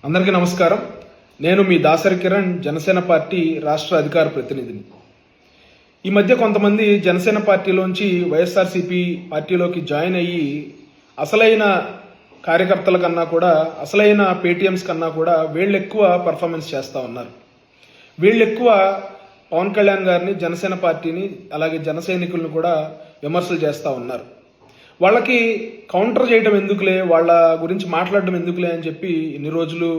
అందరికీ నమస్కారం. నేను మీ దాసరి కిరణ్, జనసేన పార్టీ రాష్ట్ర అధికార ప్రతినిధిని. ఈ మధ్య కొంతమంది జనసేన పార్టీలోంచి వైఎస్ఆర్సీపీ పార్టీలోకి జాయిన్ అయ్యి అసలైన కార్యకర్తల కన్నా కూడా, అసలైన పేటీఎంస్ కన్నా కూడా వీళ్ళు ఎక్కువ పర్ఫార్మెన్స్ చేస్తూ ఉన్నారు. వీళ్ళు ఎక్కువ పవన్ కళ్యాణ్ గారిని, జనసేన పార్టీని, అలాగే జన సైనికులను కూడా విమర్శలు చేస్తూ ఉన్నారు. వాళ్ళకి కౌంటర్ చేయడం ఎందుకులే, వాళ్ళ గురించి మాట్లాడడం ఎందుకులే అని చెప్పి ఇన్ని రోజులు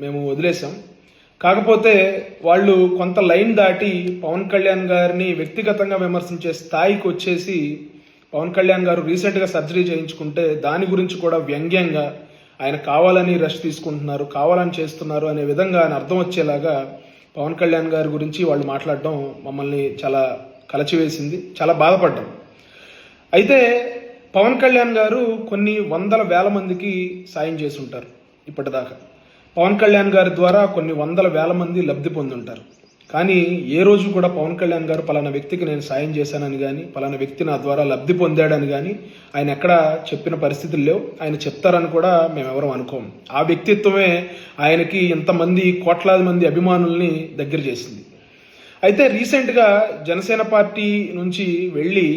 మేము వదిలేసాం. కాకపోతే వాళ్ళు కొంత లైన్ దాటి పవన్ కళ్యాణ్ గారిని వ్యక్తిగతంగా విమర్శించే స్థాయికి వచ్చేసి, పవన్ కళ్యాణ్ గారు రీసెంట్గా సర్జరీ చేయించుకుంటే దాని గురించి కూడా వ్యంగ్యంగా ఆయన కావాలని రెస్ట్ తీసుకుంటున్నారు, కావాలని చేస్తున్నారు అనే విధంగా ఆయన అర్థం వచ్చేలాగా పవన్ కళ్యాణ్ గారి గురించి వాళ్ళు మాట్లాడడం మమ్మల్ని చాలా కలచివేసింది, చాలా బాధపడ్డాం. అయితే పవన్ కళ్యాణ్ గారు కొన్ని వందల వేల మందికి సాయం చేసి ఉంటారు. ఇప్పటిదాకా పవన్ కళ్యాణ్ గారి ద్వారా కొన్ని వందల వేల మంది లబ్ధి పొంది ఉంటారు. కానీ ఏ రోజు కూడా పవన్ కళ్యాణ్ గారు పలానా వ్యక్తికి నేను సాయం చేశానని కానీ, పలానా వ్యక్తి నా ద్వారా లబ్ధి పొందాడని కానీ ఆయన ఎక్కడ చెప్పిన పరిస్థితులు లేవు. ఆయన చెప్తారని కూడా మేమెవరం అనుకోము. ఆ వ్యక్తిత్వమే ఆయనకి ఇంతమంది కోట్లాది మంది అభిమానుల్ని దగ్గర చేసింది. అయితే రీసెంట్గా జనసేన పార్టీ నుంచి వెళ్ళి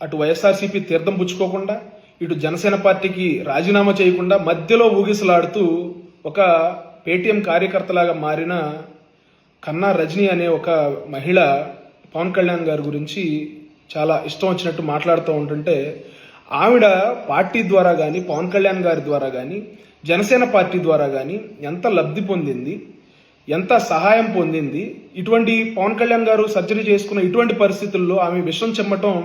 అటు వైఎస్ఆర్సీపీ తీర్థం పుచ్చుకోకుండా, ఇటు జనసేన పార్టీకి రాజీనామా చేయకుండా మధ్యలో ఊగిసలాడుతూ ఒక పేటీఎం కార్యకర్తలాగా మారిన కన్నా రజనీ అనే ఒక మహిళ పవన్ కళ్యాణ్ గారి గురించి చాలా ఇష్టం వచ్చినట్టు మాట్లాడుతూ ఉంటుంటే, ఆవిడ పార్టీ ద్వారా కానీ, పవన్ కళ్యాణ్ గారి ద్వారా కానీ, జనసేన పార్టీ ద్వారా కానీ ఎంత లబ్ధి పొందింది, ఎంత సహాయం పొందింది, ఇటువంటి పవన్ కళ్యాణ్ గారు సర్జరీ చేసుకున్న ఇటువంటి పరిస్థితుల్లో ఆమె విషం చెమ్మటం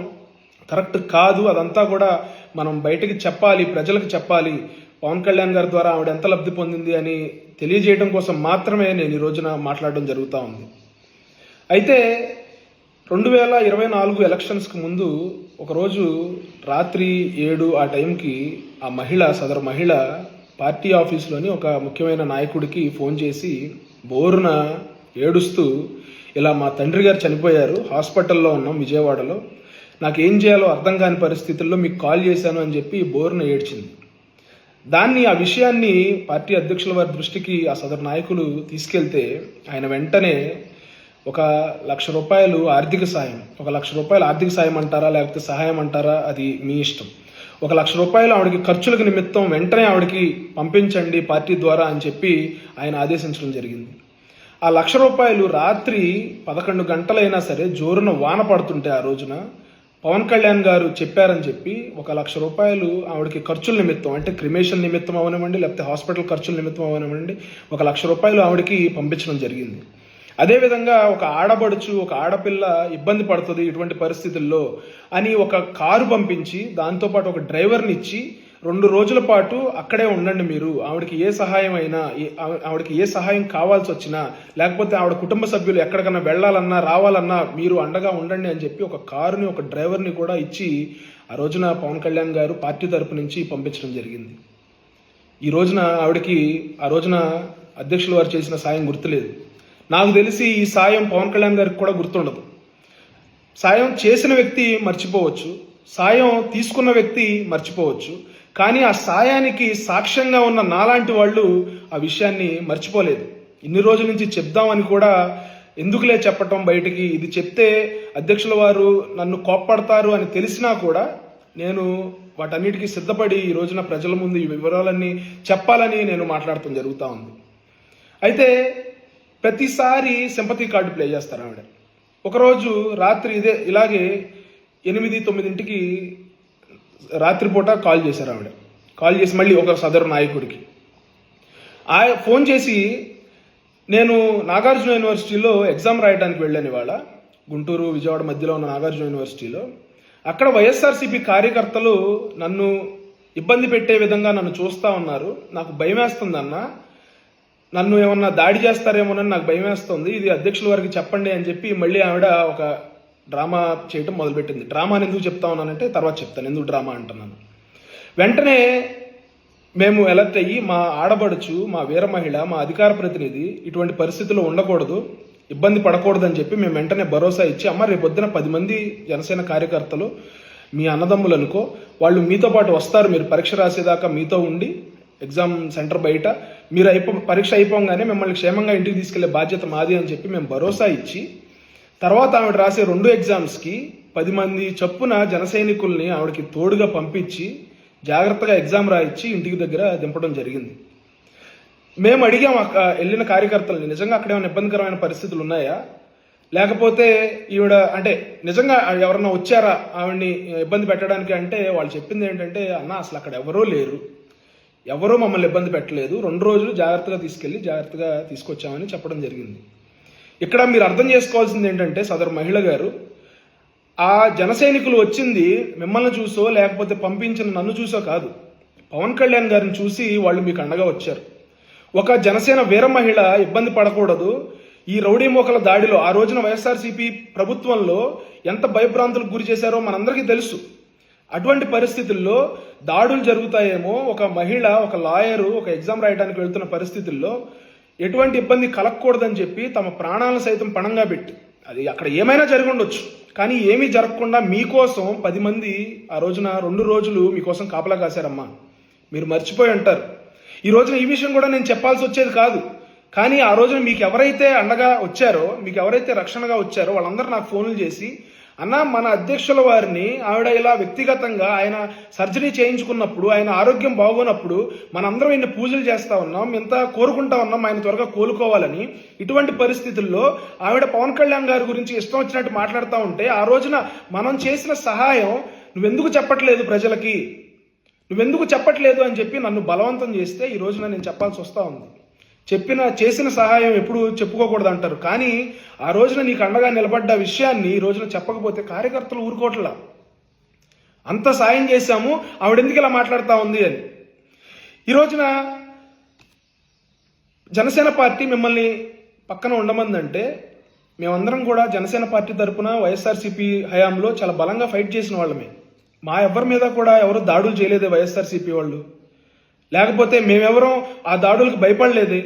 కరెక్ట్ కాదు. అదంతా కూడా మనం బయటకి చెప్పాలి, ప్రజలకు చెప్పాలి. పవన్ కళ్యాణ్ గారి ద్వారా ఆవిడ ఎంత లబ్ధి పొందింది అని తెలియజేయడం కోసం మాత్రమే నేను ఈ రోజున మాట్లాడడం జరుగుతూ ఉంది. అయితే 2024 ఎలక్షన్స్కి ముందు ఒకరోజు రాత్రి 7 ఆ టైంకి సదరు మహిళ పార్టీ ఆఫీస్లోని ఒక ముఖ్యమైన నాయకుడికి ఫోన్ చేసి బోరున ఏడుస్తూ, ఇలా మా తండ్రి గారు చనిపోయారు, హాస్పిటల్లో ఉన్నాం విజయవాడలో, నాకు ఏం చేయాలో అర్థం కాని పరిస్థితుల్లో మీకు కాల్ చేశాను అని చెప్పి బోరున ఏడ్చింది. ఆ విషయాన్ని పార్టీ అధ్యక్షుల వారి దృష్టికి ఆ సదరు నాయకులు తీసుకెళ్తే ఆయన వెంటనే ₹1,00,000 ఆర్థిక సాయం, ₹1,00,000 ఆర్థిక సాయం అంటారా లేకపోతే సహాయం అంటారా అది మీ ఇష్టం, ₹1,00,000 ఆవిడకి ఖర్చులకు నిమిత్తం వెంటనే ఆవిడకి పంపించండి పార్టీ ద్వారా అని చెప్పి ఆయన ఆదేశించడం జరిగింది. ఆ ₹1,00,000 రాత్రి 11 గంటలైనా సరే జోరున వాన పడుతుంటే ఆ రోజున పవన్ కళ్యాణ్ గారు చెప్పారని చెప్పి ₹1,00,000 ఆవిడకి ఖర్చుల నిమిత్తం, అంటే క్రిమేషన్ నిమిత్తం అవనివ్వండి, లేకపోతే హాస్పిటల్ ఖర్చుల నిమిత్తం అవనివ్వండి, ₹1,00,000 ఆవిడకి పంపించడం జరిగింది. అదేవిధంగా ఒక ఆడబడుచు, ఒక ఆడపిల్ల ఇబ్బంది పడుతుంది ఇటువంటి పరిస్థితుల్లో అని ఒక కారు పంపించి, దాంతోపాటు ఒక డ్రైవర్ని ఇచ్చి 2 రోజుల పాటు అక్కడే ఉండండి మీరు, ఆవిడకి ఏ సహాయం అయినా, ఆవిడకి ఏ సహాయం కావాల్సి వచ్చినా, లేకపోతే ఆవిడ కుటుంబ సభ్యులు ఎక్కడికన్నా వెళ్ళాలన్నా రావాలన్నా మీరు అండగా ఉండండి అని చెప్పి ఒక కారుని, ఒక డ్రైవర్ని కూడా ఇచ్చి ఆ రోజున పవన్ కళ్యాణ్ గారు పార్టీ తరపు నుంచి పంపించడం జరిగింది. ఈ రోజున ఆవిడకి ఆ రోజున అధ్యక్షుల వారు చేసిన సాయం గుర్తులేదు. నాకు తెలిసి ఈ సాయం పవన్ కళ్యాణ్ గారికి కూడా గుర్తుండదు. సాయం చేసిన వ్యక్తి మర్చిపోవచ్చు, సాయం తీసుకున్న వ్యక్తి మర్చిపోవచ్చు, కానీ ఆ సాయానికి సాక్ష్యంగా ఉన్న నాలాంటి వాళ్ళు ఆ విషయాన్ని మర్చిపోలేదు. ఇన్ని రోజుల నుంచి చెప్దామని కూడా ఎందుకులే చెప్పటం బయటికి, ఇది చెప్తే అధ్యక్షుల వారు నన్ను కోప్పడతారు అని తెలిసినా కూడా నేను వాటన్నిటికీ సిద్ధపడి ఈ రోజున ప్రజల ముందు ఈ వివరాలన్నీ చెప్పాలని నేను మాట్లాడటం జరుగుతూ ఉంది. అయితే ప్రతిసారి సింపతి కార్డు ప్లే చేస్తారు ఆవిడ. ఒకరోజు రాత్రి ఇలాగే 8-9 రాత్రిపూట కాల్ చేశారు ఆవిడ. కాల్ చేసి మళ్ళీ ఒక సదరు నాయకుడికి ఫోన్ చేసి, నేను నాగార్జున యూనివర్సిటీలో ఎగ్జామ్ రాయడానికి వెళ్ళాను ఇవాళ, గుంటూరు విజయవాడ మధ్యలో ఉన్న నాగార్జున యూనివర్సిటీలో. అక్కడ వైఎస్ఆర్సీపీ కార్యకర్తలు నన్ను ఇబ్బంది పెట్టే విధంగా నన్ను చూస్తూ ఉన్నారు, నాకు భయం వేస్తుందన్న, నన్ను ఏమన్నా దాడి చేస్తారేమోనని నాకు భయం వేస్తుంది, ఇది అధ్యక్షుల వారికి చెప్పండి అని చెప్పి మళ్ళీ ఆవిడ ఒక డ్రామా చేయటం మొదలుపెట్టింది. డ్రామాని ఎందుకు చెప్తా ఉన్నానంటే తర్వాత చెప్తాను ఎందుకు డ్రామా అంటున్నాను. వెంటనే మేము ఎలర్ట్ అయ్యి, మా ఆడబడుచు, మా వీర మహిళ, మా అధికార ప్రతినిధి ఇటువంటి పరిస్థితుల్లో ఉండకూడదు, ఇబ్బంది పడకూడదు అని చెప్పి మేము వెంటనే భరోసా ఇచ్చి, అమ్మ రేపొద్దున 10 మంది జనసేన కార్యకర్తలు మీ అన్నదమ్ములు అనుకో, వాళ్ళు మీతో పాటు వస్తారు, మీరు పరీక్ష రాసేదాకా మీతో ఉండి ఎగ్జామ్ సెంటర్ బయట మీరు పరీక్ష అయిపోగానే మిమ్మల్ని క్షేమంగా ఇంటికి తీసుకెళ్లే బాధ్యత మాది అని చెప్పి మేము భరోసా ఇచ్చి, తర్వాత ఆవిడ రాసే 2 ఎగ్జామ్స్కి 10 మంది చొప్పున జన సైనికుల్ని ఆవిడకి తోడుగా పంపించి జాగ్రత్తగా ఎగ్జామ్ రాయించి ఇంటికి దగ్గర దింపడం జరిగింది. మేము అడిగాం వెళ్ళిన కార్యకర్తలని, నిజంగా అక్కడ ఏమైనా ఇబ్బందికరమైన పరిస్థితులు ఉన్నాయా, లేకపోతే ఈవిడ అంటే నిజంగా ఎవరన్నా వచ్చారా ఆవిడ్ని ఇబ్బంది పెట్టడానికి అంటే వాళ్ళు చెప్పింది ఏంటంటే, అన్న అసలు అక్కడ ఎవరూ లేరు, ఎవరూ మమ్మల్ని ఇబ్బంది పెట్టలేదు, 2 రోజులు జాగ్రత్తగా తీసుకెళ్ళి జాగ్రత్తగా తీసుకొచ్చామని చెప్పడం జరిగింది. ఇక్కడ మీరు అర్థం చేసుకోవాల్సింది ఏంటంటే, సదరు మహిళ గారు, ఆ జన సైనికులు వచ్చింది మిమ్మల్ని చూసో లేకపోతే పంపించిన నన్ను చూసో కాదు, పవన్ కళ్యాణ్ గారిని చూసి వాళ్ళు మీకు అండగా వచ్చారు. ఒక జనసేన వీర మహిళ ఇబ్బంది పడకూడదు, ఈ రౌడీ మోకల దాడిలో ఆ రోజున వైఎస్ఆర్సీపీ ప్రభుత్వంలో ఎంత భయభ్రాంతులకు గురి చేశారో మనందరికీ తెలుసు. అటువంటి పరిస్థితుల్లో దాడులు జరుగుతాయేమో, ఒక మహిళ, ఒక లాయరు ఒక ఎగ్జామ్ రాయడానికి వెళ్తున్న పరిస్థితుల్లో ఎటువంటి ఇబ్బంది కలగకూడదని చెప్పి తమ ప్రాణాలను సైతం పణంగా పెట్టి, అది అక్కడ ఏమైనా జరిగి ఉండొచ్చు కానీ ఏమీ జరగకుండా మీకోసం 10 మంది ఆ రోజున 2 రోజులు మీకోసం కాపలా కాశారమ్మా. మీరు మర్చిపోయి ఉంటారు. ఈ రోజున ఈ విషయం కూడా నేను చెప్పాల్సి వచ్చేది కాదు, కానీ ఆ రోజున మీకు ఎవరైతే అండగా వచ్చారో, మీకు ఎవరైతే రక్షణగా వచ్చారో వాళ్ళందరూ నాకు ఫోన్లు చేసి, అన్న మన అధ్యక్షుల వారిని ఆవిడ ఇలా వ్యక్తిగతంగా ఆయన సర్జరీ చేయించుకున్నప్పుడు, ఆయన ఆరోగ్యం బాగోనప్పుడు మనందరం ఈయన పూజలు చేస్తా ఉన్నాం, ఇంత కోరుకుంటా ఉన్నాం ఆయన త్వరగా కోలుకోవాలని. ఇటువంటి పరిస్థితుల్లో ఆవిడ పవన్ కళ్యాణ్ గారి గురించి ఇష్టం వచ్చినట్టు మాట్లాడుతూ ఉంటే, ఆ రోజున మనం చేసిన సహాయం నువ్వెందుకు చెప్పట్లేదు ప్రజలకి, నువ్వెందుకు చెప్పట్లేదు అని చెప్పి నన్ను బలవంతం చేస్తే ఈ రోజున నేను చెప్పాల్సి వస్తూ ఉంది. చేసిన సహాయం ఎప్పుడు చెప్పుకోకూడదు అంటారు, కానీ ఆ రోజున నీకు అండగా నిలబడ్డ విషయాన్ని ఈ రోజున చెప్పకపోతే కార్యకర్తలు ఊరుకోవట్లా. అంత సాయం చేశాము, ఆవిడెందుకు ఇలా మాట్లాడుతూ ఉంది అని. ఈ రోజున జనసేన పార్టీ మిమ్మల్ని పక్కన ఉండమందంటే, మేమందరం కూడా జనసేన పార్టీ తరఫున వైఎస్ఆర్సీపీ హయాంలో చాలా బలంగా ఫైట్ చేసిన వాళ్ళమే. మా ఎవరి మీద కూడా ఎవరు దాడులు చేయలేదే వైఎస్ఆర్సీపీ వాళ్ళు, లేకపోతే మేమెవరం ఆ దాడులకు భయపడలేదే.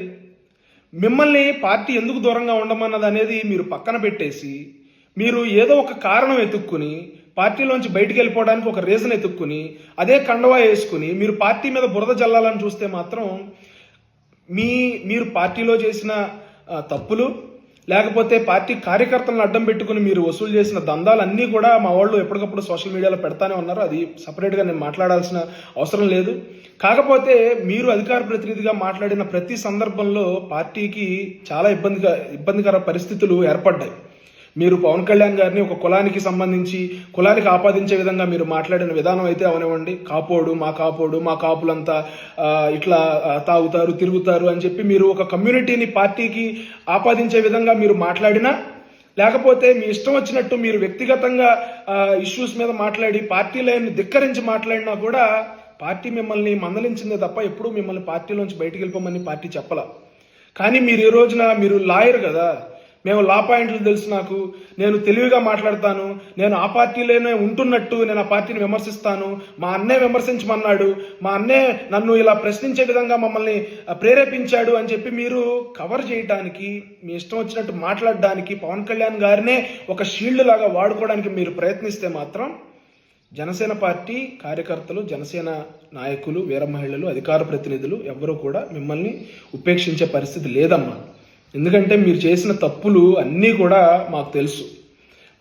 మిమ్మల్ని పార్టీ ఎందుకు దూరంగా ఉండమన్నది అనేది మీరు పక్కన పెట్టేసి, మీరు ఏదో ఒక కారణం ఎత్తుక్కుని పార్టీలోంచి బయటికి వెళ్ళిపోవడానికి ఒక రీజన్ ఎత్తుక్కుని అదే కండవా వేసుకుని మీరు పార్టీ మీద బురద జల్లాలని చూస్తే మాత్రం మీరు పార్టీలో చేసిన తప్పులు, లేకపోతే పార్టీ కార్యకర్తలను అడ్డం పెట్టుకుని మీరు వసూలు చేసిన దందాలన్నీ కూడా మా వాళ్ళు ఎప్పటికప్పుడు సోషల్ మీడియాలో పెడతానే ఉన్నారు. అది సపరేట్గా నేను మాట్లాడాల్సిన అవసరం లేదు. కాకపోతే మీరు అధికార ప్రతినిధిగా మాట్లాడిన ప్రతి సందర్భంలో పార్టీకి చాలా ఇబ్బందికర పరిస్థితులు ఏర్పడ్డాయి. మీరు పవన్ కళ్యాణ్ గారిని ఒక కులానికి సంబంధించి కులానికి ఆపాదించే విధంగా మీరు మాట్లాడిన విధానం అయితే అవనివ్వండి, కాపోడు మా కాపులంతా ఇట్లా తాగుతారు తిరుగుతారు అని చెప్పి మీరు ఒక కమ్యూనిటీని పార్టీకి ఆపాదించే విధంగా మీరు మాట్లాడినా, లేకపోతే మీ ఇష్టం వచ్చినట్టు మీరు వ్యక్తిగతంగా ఇష్యూస్ మీద మాట్లాడి పార్టీ లైన్ని ధిక్కరించి మాట్లాడినా కూడా పార్టీ మిమ్మల్ని మందలించిందే తప్ప ఎప్పుడూ మిమ్మల్ని పార్టీలోంచి బయటికి వెళ్ళిపోమని పార్టీ చెప్పలా. కానీ మీరు ఈ రోజున మీరు లాయర్ కదా, మేము లా పాయింట్లు తెలుసు, నేను తెలివిగా మాట్లాడతాను, నేను ఆ పార్టీలోనే ఉంటున్నట్టు నేను ఆ పార్టీని విమర్శిస్తాను, మా అన్నే విమర్శించమన్నాడు, మా అన్నే నన్ను ఇలా ప్రశ్నించే విధంగా మమ్మల్ని ప్రేరేపించాడు అని చెప్పి మీరు కవర్ చేయడానికి, మీ ఇష్టం వచ్చినట్టు మాట్లాడడానికి పవన్ కళ్యాణ్ గారినే ఒక షీల్డ్ లాగా వాడుకోవడానికి మీరు ప్రయత్నిస్తే మాత్రం జనసేన పార్టీ కార్యకర్తలు, జనసేన నాయకులు, వీర మహిళలు, అధికార ప్రతినిధులు ఎవ్వరూ కూడా మిమ్మల్ని ఉపేక్షించే పరిస్థితి లేదమ్మా. ఎందుకంటే మీరు చేసిన తప్పులు అన్నీ కూడా మాకు తెలుసు.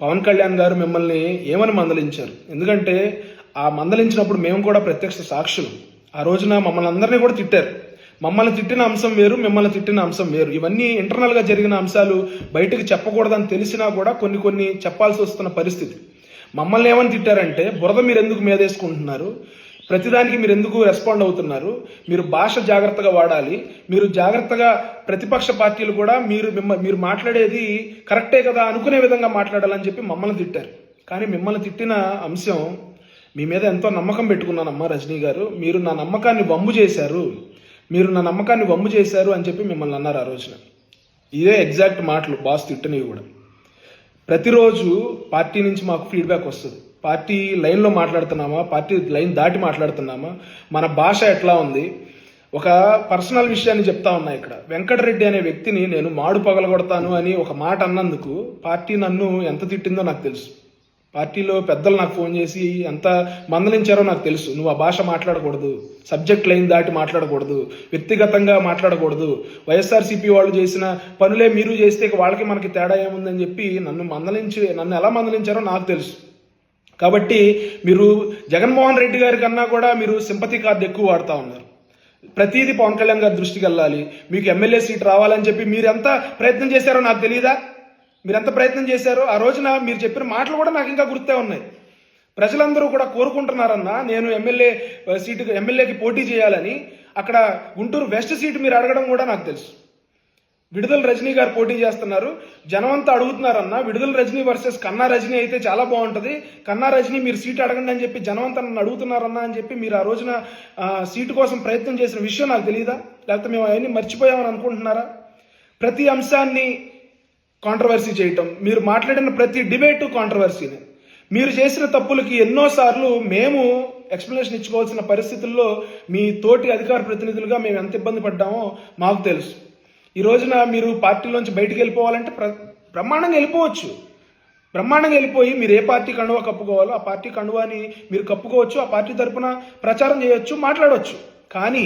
పవన్ కళ్యాణ్ గారు మిమ్మల్ని ఏమని మందలించారు, ఎందుకంటే ఆ మందలించినప్పుడు మేము కూడా ప్రత్యక్ష సాక్షులు. ఆ రోజున మమ్మల్ని అందరినీ కూడా తిట్టారు. మమ్మల్ని తిట్టిన అంశం వేరు, మిమ్మల్ని తిట్టిన అంశం వేరు. ఇవన్నీ ఇంటర్నల్గా జరిగిన అంశాలు బయటకు చెప్పకూడదని తెలిసినా కూడా కొన్ని చెప్పాల్సి వస్తున్న పరిస్థితి. మమ్మల్ని ఏమని తిట్టారంటే, బురద మీరు ఎందుకు మీదేసుకుంటున్నారు, ప్రతిదానికి మీరు ఎందుకు రెస్పాండ్ అవుతున్నారు, మీరు భాష జాగ్రత్తగా వాడాలి, మీరు జాగ్రత్తగా ప్రతిపక్ష పార్టీలు కూడా మీరు మాట్లాడేది కరెక్టే కదా అనుకునే విధంగా మాట్లాడాలని చెప్పి మమ్మల్ని తిట్టారు. కానీ మిమ్మల్ని తిట్టిన అంశం, మీ మీద ఎంతో నమ్మకం పెట్టుకున్నానమ్మా రజనీ గారు, మీరు నా నమ్మకాన్ని వమ్ము చేశారు అని చెప్పి మిమ్మల్ని అన్నారు ఆ రోజున. ఇదే ఎగ్జాక్ట్ మాటలు బాస్ తిట్టనివి కూడా. ప్రతిరోజు పార్టీ నుంచి మాకు ఫీడ్బ్యాక్ వస్తుంది. పార్టీ లైన్లో మాట్లాడుతున్నామా, పార్టీ లైన్ దాటి మాట్లాడుతున్నామా, మన భాష ఎట్లా ఉంది. ఒక పర్సనల్ విషయాన్ని చెప్తా ఉన్నా. ఇక్కడ వెంకటరెడ్డి అనే వ్యక్తిని నేను మాడు పగలగొడతాను అని ఒక మాట అన్నందుకు పార్టీ నన్ను ఎంత తిట్టిందో నాకు తెలుసు. పార్టీలో పెద్దలు నాకు ఫోన్ చేసి ఎంత మందలించారో నాకు తెలుసు. నువ్వు ఆ భాష మాట్లాడకూడదు, సబ్జెక్ట్ లైన్ దాటి మాట్లాడకూడదు, వ్యక్తిగతంగా మాట్లాడకూడదు, వైఎస్ఆర్సీపీ వాళ్ళు చేసిన పనులే మీరు చేస్తే వాళ్ళకి మనకి తేడా ఏముందని చెప్పి నన్ను ఎలా మందలించారో నాకు తెలుసు. కాబట్టి మీరు జగన్మోహన్ రెడ్డి గారి కన్నా కూడా మీరు సింపతి కార్డు ఎక్కువ వాడుతూ ఉన్నారు. ప్రతిదీ పవన్ కళ్యాణ్ గారి దృష్టికి వెళ్ళాలి, మీకు ఎమ్మెల్యే సీట్ రావాలని చెప్పి మీరు ఎంత ప్రయత్నం చేశారో నాకు తెలియదా? మీరు ఎంత ప్రయత్నం చేశారో ఆ రోజున మీరు చెప్పిన మాటలు కూడా నాకు ఇంకా గుర్తే ఉన్నాయి. ప్రజలందరూ కూడా కోరుకుంటున్నారన్నా నేను ఎమ్మెల్యేకి పోటీ చేయాలని. అక్కడ గుంటూరు వెస్ట్ సీటు మీరు అడగడం కూడా నాకు తెలుసు. విడుదల రజనీ గారు పోటీ చేస్తున్నారు, జనమంతా అడుగుతున్నారన్నా విడుదల రజనీ వర్సెస్ కన్నా రజనీ అయితే చాలా బాగుంటుంది, కన్నా రజనీ మీరు సీటు అడగండి అని చెప్పి జనమంతా నన్ను అడుగుతున్నారన్నా అని చెప్పి మీరు ఆ రోజున సీటు కోసం ప్రయత్నం చేసిన విషయం నాకు తెలియదా? లేకపోతే మేము అవన్నీ మర్చిపోయామని అనుకుంటున్నారా? ప్రతి అంశాన్ని కాంట్రవర్సీ చేయటం, మీరు మాట్లాడిన ప్రతి డిబేటు కాంట్రవర్సీనే. మీరు చేసిన తప్పులకి ఎన్నోసార్లు మేము ఎక్స్ప్లెనేషన్ ఇచ్చుకోవాల్సిన పరిస్థితుల్లో మీ తోటి అధికార ప్రతినిధులుగా మేము ఎంత ఇబ్బంది పడ్డామో మాకు తెలుసు. ఈ రోజున మీరు పార్టీలోంచి బయటికి వెళ్ళిపోవాలంటే బ్రహ్మాండంగా వెళ్ళిపోవచ్చు. బ్రహ్మాండంగా వెళ్ళిపోయి మీరు ఏ పార్టీ కండువా కప్పుకోవాలో ఆ పార్టీ కండువాని మీరు కప్పుకోవచ్చు, ఆ పార్టీ తరఫున ప్రచారం చేయొచ్చు, మాట్లాడవచ్చు. కానీ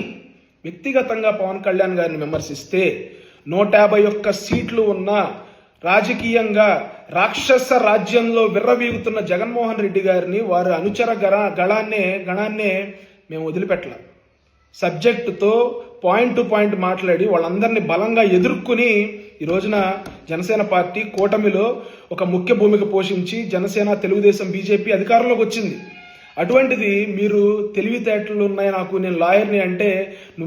వ్యక్తిగతంగా పవన్ కళ్యాణ్ గారిని విమర్శిస్తే 151 సీట్లు ఉన్న రాజకీయంగా రాక్షస రాజ్యంలో విర్రవీగుతున్న జగన్మోహన్ రెడ్డి గారిని వారి అనుచర గణాన్నే మేము వదిలిపెట్టలేం. సబ్జెక్టుతో పాయింట్ టు పాయింట్ మాట్లాడి వాళ్ళందరినీ బలంగా ఎదుర్కొని ఈ రోజున జనసేన పార్టీ కూటమిలో ఒక ముఖ్య భూమిక పోషించి జనసేన, తెలుగుదేశం, బీజేపీ అధికారంలోకి వచ్చింది. అటువంటిది మీరు తెలివితేటలు ఉన్నాయి నాకు, నేను లాయర్ని అంటే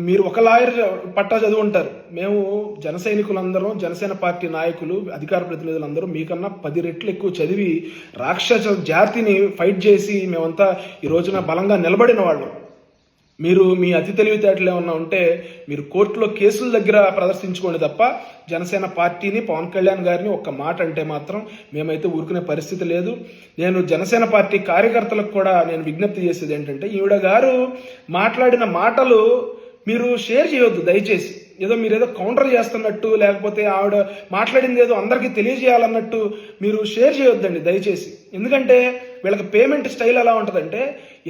మీరు ఒక లాయర్ పట్టా చదువుంటారు. మేము జన సైనికులందరం, జనసేన పార్టీ నాయకులు, అధికార ప్రతినిధులందరూ మీకన్నా 10 రెట్లు ఎక్కువ చదివి రాక్షస జాతిని ఫైట్ చేసి మేమంతా ఈ రోజున బలంగా నిలబడిన వాళ్ళు. మీరు మీ అతి తెలివితేటలు ఏమన్నా ఉంటే మీరు కోర్టులో కేసుల దగ్గర ప్రదర్శించుకోండి తప్ప జనసేన పార్టీని, పవన్ కళ్యాణ్ గారిని ఒక్క మాట అంటే మాత్రం మేమైతే ఊరుకునే పరిస్థితి లేదు. నేను జనసేన పార్టీ కార్యకర్తలకు కూడా నేను విజ్ఞప్తి చేసేది ఏంటంటే, ఈవిడ గారు మాట్లాడిన మాటలు మీరు షేర్ చేయొద్దు దయచేసి. మీరేదో కౌంటర్ చేస్తున్నట్టు, లేకపోతే ఆవిడ మాట్లాడింది ఏదో అందరికీ తెలియజేయాలన్నట్టు మీరు షేర్ చేయొద్దండి దయచేసి. ఎందుకంటే వీళ్ళకి పేమెంట్ స్టైల్ ఎలా ఉంటుందంటే,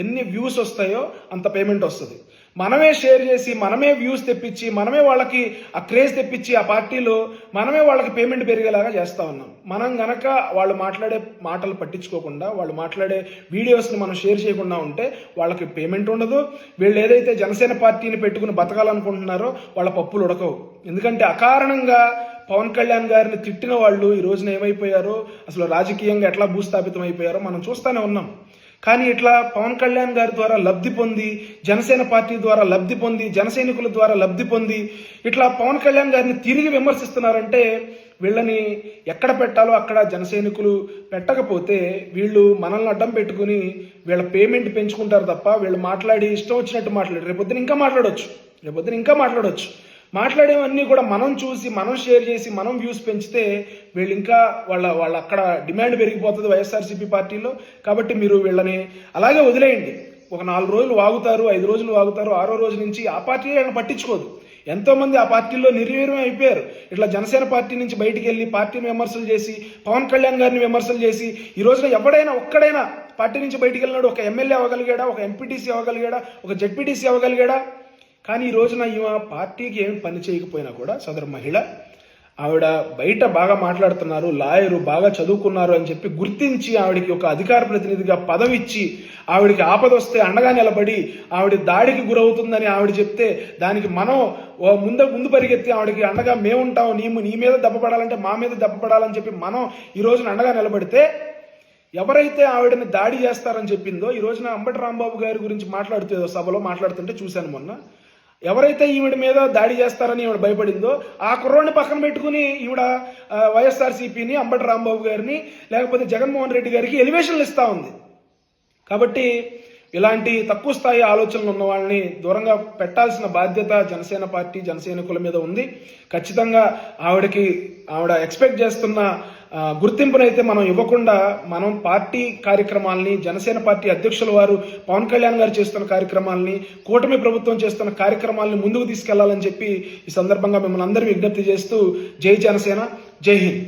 ఎన్ని వ్యూస్ వస్తాయో అంత పేమెంట్ వస్తుంది. మనమే షేర్ చేసి, మనమే వ్యూస్ తెప్పించి, మనమే వాళ్ళకి ఆ క్రేజ్ తెప్పించి ఆ పార్టీలో మనమే వాళ్ళకి పేమెంట్ పెరిగేలాగా చేస్తా ఉన్నాం. మనం గనక వాళ్ళు మాట్లాడే మాటలు పట్టించుకోకుండా, వాళ్ళు మాట్లాడే వీడియోస్ని మనం షేర్ చేయకుండా ఉంటే వాళ్ళకి పేమెంట్ ఉండదు. వీళ్ళు ఏదైతే జనసేన పార్టీని పెట్టుకుని బతకాలనుకుంటున్నారో వాళ్ళ పప్పులు ఉడకవు. ఎందుకంటే అకారణంగా పవన్ కళ్యాణ్ గారిని తిట్టిన వాళ్ళు ఈ రోజున ఏమైపోయారో, అసలు రాజకీయంగా ఎట్లా భూస్థాపితం అయిపోయారో మనం చూస్తూనే ఉన్నాం. కానీ ఇట్లా పవన్ కళ్యాణ్ గారి ద్వారా లబ్ధి పొంది, జనసేన పార్టీ ద్వారా లబ్ధి పొంది, జన సైనికుల ద్వారా లబ్ధి పొంది ఇట్లా పవన్ కళ్యాణ్ గారిని తిరిగి విమర్శిస్తున్నారంటే వీళ్ళని ఎక్కడ పెట్టాలో అక్కడ జన సైనికులు పెట్టకపోతే వీళ్ళు మనల్ని అడ్డం పెట్టుకుని వీళ్ళ పేమెంట్ పెంచుకుంటారు తప్ప వీళ్ళు మాట్లాడి ఇష్టం వచ్చినట్టు మాట్లాడారు. రేపొద్దున ఇంకా మాట్లాడవచ్చు. మాట్లాడేవన్నీ కూడా మనం చూసి, మనం షేర్ చేసి, మనం వ్యూస్ పెంచితే వీళ్ళు ఇంకా వాళ్ళ అక్కడ డిమాండ్ పెరిగిపోతుంది వైఎస్ఆర్సీపీ పార్టీలో. కాబట్టి మీరు వీళ్ళని అలాగే వదిలేయండి. ఒక 4 రోజులు వాగుతారు, 5 రోజులు వాగుతారు, 6వ రోజు నుంచి ఆ పార్టీ ఆయన పట్టించుకోదు. ఎంతో మంది ఆ పార్టీలో నిర్వీర్యం అయిపోయారు. ఇట్లా జనసేన పార్టీ నుంచి బయటికి వెళ్ళి పార్టీని విమర్శలు చేసి, పవన్ కళ్యాణ్ గారిని విమర్శలు చేసి, ఈ రోజున ఒక్కడైనా పార్టీ నుంచి బయటికి వెళ్ళినాడు, ఒక ఎమ్మెల్యే అవ్వగలిగాడా, ఒక ఎంపీటీసీ అవ్వగలిగాడా, ఒక జెడ్పీటీసీ అవ్వగలిగాడా? కానీ ఈ రోజున ఈమె పార్టీకి ఏమి పని చేయకపోయినా కూడా సదరు మహిళ ఆవిడ బయట బాగా మాట్లాడుతున్నారు, లాయరు, బాగా చదువుకున్నారు అని చెప్పి గుర్తించి ఆవిడకి ఒక అధికార ప్రతినిధిగా పదవిచ్చి ఆవిడకి ఆపదొస్తే అండగా నిలబడి ఆవిడ దాడికి గురవుతుందని ఆవిడ చెప్తే దానికి మనం ముందు పరిగెత్తి ఆవిడకి అండగా మేముంటాం, నీ మీద దెబ్బపడాలంటే మా మీద దెబ్బపడాలని చెప్పి మనం ఈ రోజున అండగా నిలబడితే ఎవరైతే ఆవిడని దాడి చేస్తారని చెప్పిందో ఈ రోజున అంబటి రాంబాబు గారి గురించి సభలో మాట్లాడుతుంటే చూశాను మొన్న. ఎవరైతే ఈవిడ మీద దాడి చేస్తారని ఈవిడ భయపడిందో ఆ కుర్రోడిని పక్కన పెట్టుకుని ఈవిడ వైఎస్ఆర్సీపీని, అంబటి రాంబాబు గారిని, లేకపోతే జగన్మోహన్ రెడ్డి గారికి ఎలివేషన్లు ఇస్తా ఉంది. కాబట్టి ఇలాంటి తక్కువ స్థాయి ఆలోచనలు ఉన్న వాళ్ళని దూరంగా పెట్టాల్సిన బాధ్యత జనసేన పార్టీ, జన సైనికుల మీద ఉంది. ఖచ్చితంగా ఆవిడ ఎక్స్పెక్ట్ చేస్తున్న గుర్తింపునైతే మనం ఇవ్వకుండా మనం పార్టీ కార్యక్రమాలని, జనసేన పార్టీ అధ్యక్షుల వారు పవన్ కళ్యాణ్ గారు చేస్తున్న కార్యక్రమాలని, కూటమి ప్రభుత్వం చేస్తున్న కార్యక్రమాలని ముందుకు తీసుకెళ్లాలని చెప్పి ఈ సందర్భంగా మిమ్మల్ని అందరూ విజ్ఞప్తి చేస్తూ జై జనసేన, జై హింద్.